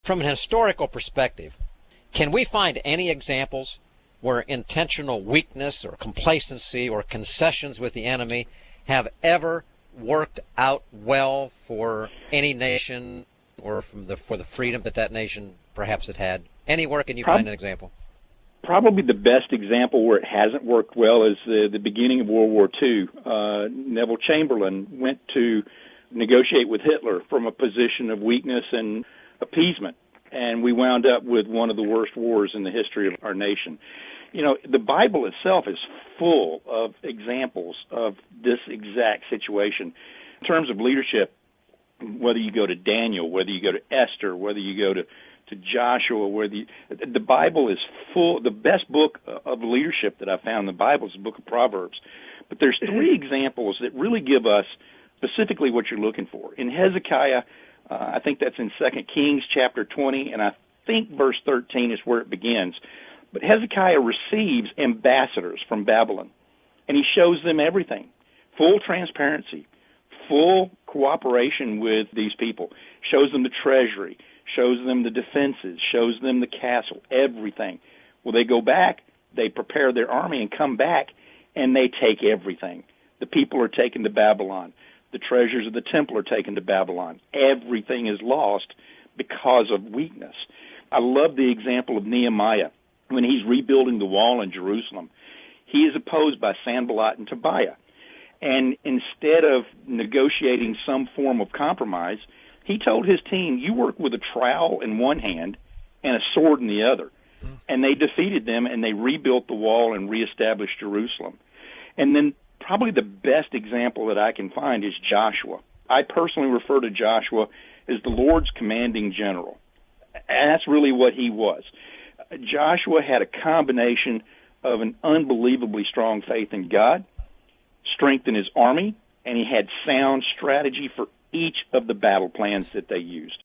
From an historical perspective, can we find any examples where intentional weakness or complacency or concessions with the enemy have ever worked out well for any nation or for the freedom that nation perhaps had had? Anywhere can you find an example? Probably the best example where it hasn't worked well is the beginning of World War II. Neville Chamberlain went to negotiate with Hitler from a position of weakness and appeasement, and we wound up with one of the worst wars in the history of our nation. You know, the Bible itself is full of examples of this exact situation. In terms of leadership, whether you go to Daniel, whether you go to Esther, whether you go to Joshua, where the Bible is full. The best book of leadership that I found in the Bible is the book of Proverbs. But there's three examples that really give us specifically what you're looking for. In Hezekiah, I think that's in 2 Kings chapter 20, and I think verse 13 is where it begins. But Hezekiah receives ambassadors from Babylon, and he shows them everything. Full transparency, full cooperation with these people. Shows them the treasury, shows them the defenses, shows them the castle, everything. Well, they go back, they prepare their army and come back, and they take everything. The people are taken to Babylon. The treasures of the temple are taken to Babylon. Everything is lost because of weakness. I love the example of Nehemiah. When he's rebuilding the wall in Jerusalem, he is opposed by Sanballat and Tobiah. And instead of negotiating some form of compromise, he told his team, you work with a trowel in one hand and a sword in the other. And they defeated them, and they rebuilt the wall and reestablished Jerusalem. And then probably the best example that I can find is Joshua. I personally refer to Joshua as the Lord's commanding general. And that's really what he was. Joshua had a combination of an unbelievably strong faith in God, strength in his army, and he had sound strategy for each of the battle plans that they used.